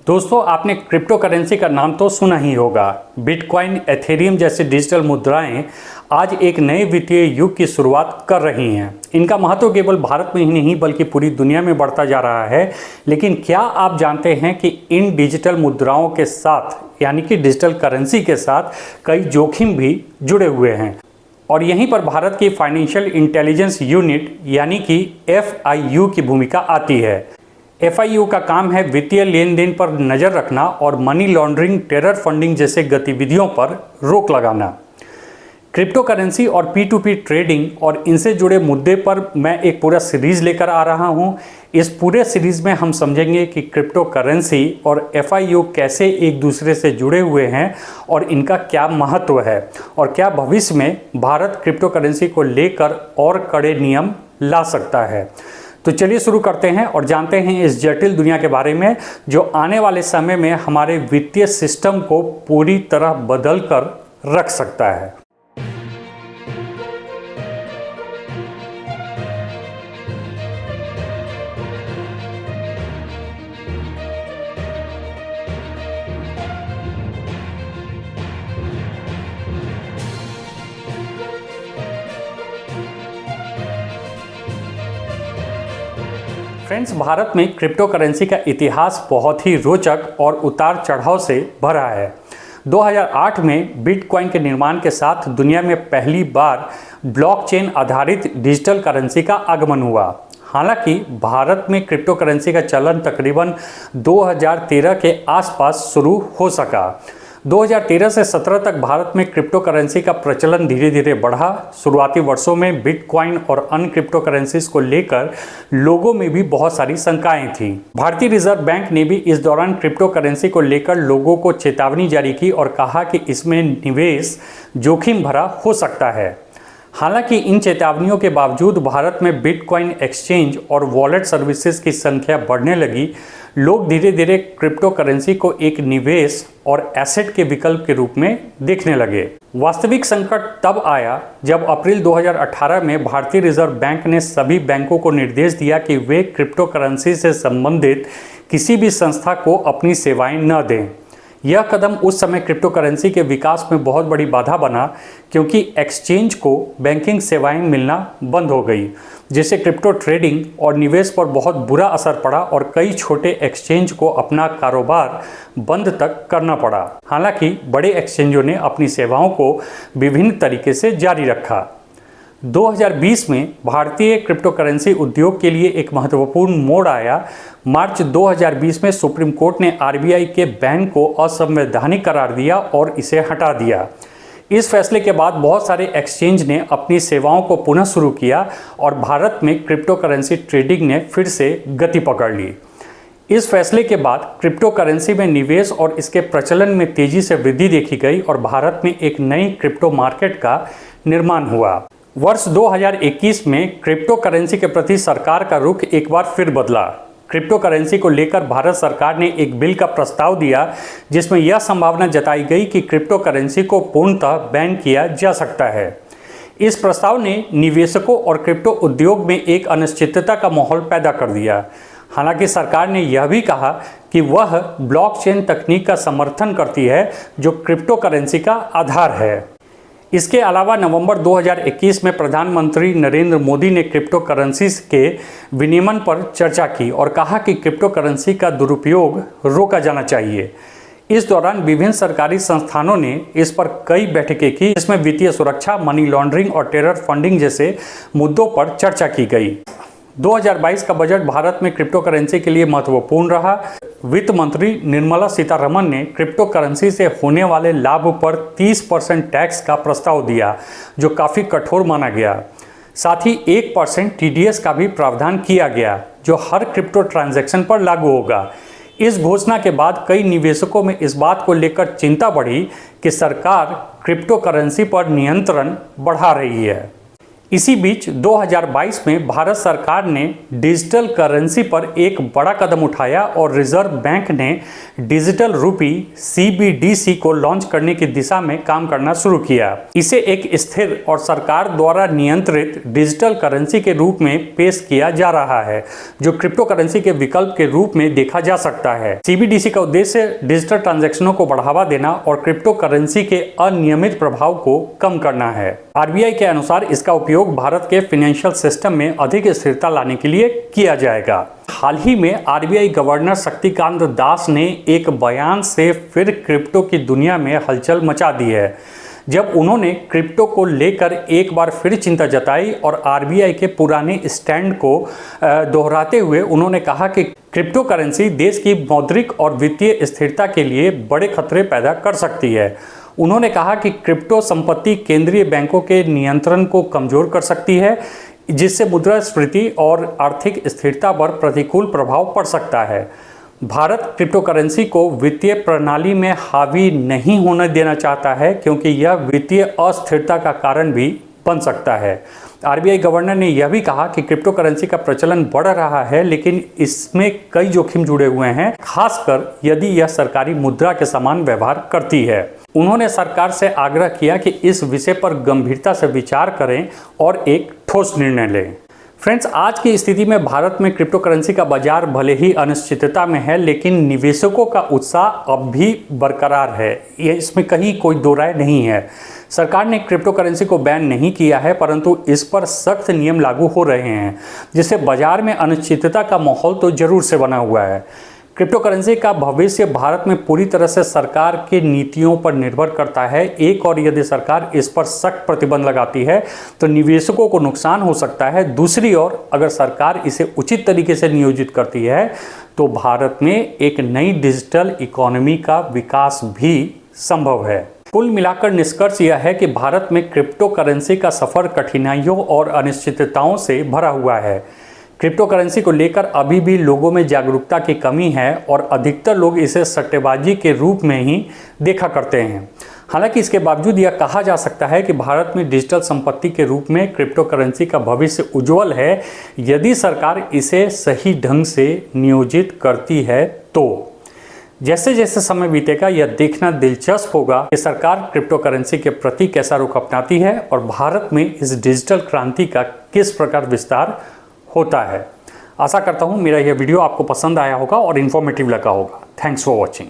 दोस्तों, आपने crypto currency का नाम तो सुना ही होगा। बिटकॉइन, एथेरियम जैसी डिजिटल मुद्राएं आज एक नए वित्तीय युग की शुरुआत कर रही हैं। इनका महत्व केवल भारत में ही नहीं बल्कि पूरी दुनिया में बढ़ता जा रहा है। लेकिन क्या आप जानते हैं कि इन डिजिटल मुद्राओं के साथ यानी कि डिजिटल करेंसी के साथ कई जोखिम भी जुड़े हुए हैं। और यहीं पर भारत की फाइनेंशियल इंटेलिजेंस यूनिट यानी कि FIU की भूमिका आती है। FIU का काम है वित्तीय लेन देन पर नज़र रखना और मनी लॉन्ड्रिंग, टेरर फंडिंग जैसे गतिविधियों पर रोक लगाना। क्रिप्टो करेंसी और P2P ट्रेडिंग और इनसे जुड़े मुद्दे पर मैं एक पूरा सीरीज़ लेकर आ रहा हूं। इस पूरे सीरीज़ में हम समझेंगे कि क्रिप्टो करेंसी और FIU कैसे एक दूसरे से जुड़े हुए हैं और इनका क्या महत्व है और क्या भविष्य में भारत क्रिप्टो करेंसी को लेकर और कड़े नियम ला सकता है। तो चलिए शुरू करते हैं और जानते हैं इस जटिल दुनिया के बारे में जो आने वाले समय में हमारे वित्तीय सिस्टम को पूरी तरह बदल कर रख सकता है। फ्रेंड्स, भारत में क्रिप्टो करेंसी का इतिहास बहुत ही रोचक और उतार चढ़ाव से भरा है। 2008 में बिटकॉइन के निर्माण के साथ दुनिया में पहली बार ब्लॉकचेन आधारित डिजिटल करेंसी का आगमन हुआ। हालांकि भारत में क्रिप्टो करेंसी का चलन तकरीबन 2013 के आसपास शुरू हो सका। 2013 से 17 तक भारत में क्रिप्टो करेंसी का प्रचलन धीरे धीरे बढ़ा। शुरुआती वर्षों में बिटकॉइन और अन्य क्रिप्टो करेंसीज को लेकर लोगों में भी बहुत सारी शंकाएं थीं। भारतीय रिजर्व बैंक ने भी इस दौरान क्रिप्टो करेंसी को लेकर लोगों को चेतावनी जारी की और कहा कि इसमें निवेश जोखिम भरा हो सकता है। हालांकि इन चेतावनियों के बावजूद भारत में बिटकॉइन एक्सचेंज और वॉलेट सर्विसेज की संख्या बढ़ने लगी। लोग धीरे धीरे क्रिप्टो करेंसी को एक निवेश और एसेट के विकल्प के रूप में देखने लगे। वास्तविक संकट तब आया जब अप्रैल 2018 में भारतीय रिजर्व बैंक ने सभी बैंकों को निर्देश दिया कि वे क्रिप्टो करेंसी से संबंधित किसी भी संस्था को अपनी सेवाएं न दें। यह कदम उस समय क्रिप्टो करेंसी के विकास में बहुत बड़ी बाधा बना क्योंकि एक्सचेंज को बैंकिंग सेवाएं मिलना बंद हो गई, जिससे क्रिप्टो ट्रेडिंग और निवेश पर बहुत बुरा असर पड़ा और कई छोटे एक्सचेंज को अपना कारोबार बंद तक करना पड़ा। हालांकि बड़े एक्सचेंजों ने अपनी सेवाओं को विभिन्न तरीके से जारी रखा। 2020 में भारतीय क्रिप्टो करेंसी उद्योग के लिए एक महत्वपूर्ण मोड़ आया। मार्च 2020 में सुप्रीम कोर्ट ने RBI के बैन को असंवैधानिक करार दिया और इसे हटा दिया। इस फैसले के बाद बहुत सारे एक्सचेंज ने अपनी सेवाओं को पुनः शुरू किया और भारत में क्रिप्टो करेंसी ट्रेडिंग ने फिर से गति पकड़ ली। इस फैसले के बाद क्रिप्टो करेंसी में निवेश और इसके प्रचलन में तेजी से वृद्धि देखी गई और भारत में एक नई क्रिप्टो मार्केट का निर्माण हुआ। वर्ष 2021 में क्रिप्टो करेंसी के प्रति सरकार का रुख एक बार फिर बदला। क्रिप्टो करेंसी को लेकर भारत सरकार ने एक बिल का प्रस्ताव दिया जिसमें यह संभावना जताई गई कि क्रिप्टो करेंसी को पूर्णतः बैन किया जा सकता है। इस प्रस्ताव ने निवेशकों और क्रिप्टो उद्योग में एक अनिश्चितता का माहौल पैदा कर दिया। हालांकि सरकार ने यह भी कहा कि वह ब्लॉकचेन तकनीक का समर्थन करती है जो क्रिप्टो करेंसी का आधार है। इसके अलावा नवंबर 2021 में प्रधानमंत्री नरेंद्र मोदी ने क्रिप्टो करेंसीज के विनियमन पर चर्चा की और कहा कि क्रिप्टो करेंसी का दुरुपयोग रोका जाना चाहिए। इस दौरान विभिन्न सरकारी संस्थानों ने इस पर कई बैठकें की, जिसमें वित्तीय सुरक्षा, मनी लॉन्ड्रिंग और टेरर फंडिंग जैसे मुद्दों पर चर्चा की गई। 2022 का बजट भारत में क्रिप्टो करेंसी के लिए महत्वपूर्ण रहा। वित्त मंत्री निर्मला सीतारमण ने क्रिप्टो करेंसी से होने वाले लाभ पर 30% टैक्स का प्रस्ताव दिया, जो काफ़ी कठोर माना गया। साथ ही 1% TDS का भी प्रावधान किया गया, जो हर क्रिप्टो ट्रांजैक्शन पर लागू होगा। इस घोषणा के बाद कई निवेशकों में इस बात को लेकर चिंता बढ़ी कि सरकार क्रिप्टो करेंसी पर नियंत्रण बढ़ा रही है। इसी बीच 2022 में भारत सरकार ने डिजिटल करेंसी पर एक बड़ा कदम उठाया और रिजर्व बैंक ने डिजिटल रूपी CBDC को लॉन्च करने की दिशा में काम करना शुरू किया। इसे एक स्थिर और सरकार द्वारा नियंत्रित डिजिटल करेंसी के रूप में पेश किया जा रहा है, जो क्रिप्टो करेंसी के विकल्प के रूप में देखा जा सकता है। CBDC का उद्देश्य डिजिटल ट्रांजैक्शनों को बढ़ावा देना और क्रिप्टो करेंसी के अनियमित प्रभाव को कम करना है। RBI के अनुसार इसका उपयोग भारत के फाइनेंशियल सिस्टम में अधिक स्थिरता लाने के लिए किया जाएगा। हाल ही में RBI गवर्नर शक्तिकांत दास ने एक बयान से फिर क्रिप्टो की दुनिया में हलचल मचा दी है, जब उन्होंने क्रिप्टो को लेकर एक बार फिर चिंता जताई और RBI के पुराने स्टैंड को दोहराते हुए उन्होंने कहा कि क्रिप्टो करेंसी देश की मौद्रिक और वित्तीय स्थिरता के लिए बड़े खतरे पैदा कर सकती है। उन्होंने कहा कि क्रिप्टो संपत्ति केंद्रीय बैंकों के नियंत्रण को कमजोर कर सकती है, जिससे मुद्रास्फीति और आर्थिक स्थिरता पर प्रतिकूल प्रभाव पड़ सकता है। भारत क्रिप्टो करेंसी को वित्तीय प्रणाली में हावी नहीं होने देना चाहता है, क्योंकि यह वित्तीय अस्थिरता का कारण भी बन सकता है। RBI गवर्नर ने यह भी कहा कि क्रिप्टो करेंसी का प्रचलन बढ़ रहा है, लेकिन इसमें कई जोखिम जुड़े हुए हैं, खासकर यदि यह सरकारी मुद्रा के समान व्यवहार करती है। उन्होंने सरकार से आग्रह किया कि इस विषय पर गंभीरता से विचार करें और एक ठोस निर्णय लें। फ्रेंड्स, आज की स्थिति में भारत में क्रिप्टो करेंसी का बाजार भले ही अनिश्चितता में है, लेकिन निवेशकों का उत्साह अब भी बरकरार है। इसमें कहीं कोई दो राय नहीं है। सरकार ने क्रिप्टो करेंसी को बैन नहीं किया है, परंतु इस पर सख्त नियम लागू हो रहे हैं, जिससे बाजार में अनिश्चितता का माहौल तो जरूर से बना हुआ है। क्रिप्टो करेंसी का भविष्य भारत में पूरी तरह से सरकार की नीतियों पर निर्भर करता है। एक और यदि सरकार इस पर सख्त प्रतिबंध लगाती है तो निवेशकों को नुकसान हो सकता है। दूसरी ओर अगर सरकार इसे उचित तरीके से नियोजित करती है तो भारत में एक नई डिजिटल इकोनॉमी का विकास भी संभव है। कुल मिलाकर निष्कर्ष यह है कि भारत में क्रिप्टो करेंसी का सफर कठिनाइयों और अनिश्चितताओं से भरा हुआ है। क्रिप्टो करेंसी को लेकर अभी भी लोगों में जागरूकता की कमी है और अधिकतर लोग इसे सट्टेबाजी के रूप में ही देखा करते हैं। हालांकि इसके बावजूद यह कहा जा सकता है कि भारत में डिजिटल संपत्ति के रूप में क्रिप्टो करेंसी का भविष्य उज्जवल है, यदि सरकार इसे सही ढंग से नियोजित करती है तो। जैसे जैसे समय बीतेगा यह देखना दिलचस्प होगा कि सरकार क्रिप्टो करेंसी के प्रति कैसा रुख अपनाती है और भारत में इस डिजिटल क्रांति का किस प्रकार विस्तार होता है। आशा करता हूँ मेरा यह वीडियो आपको पसंद आया होगा और इन्फॉर्मेटिव लगा होगा। Thanks for watching.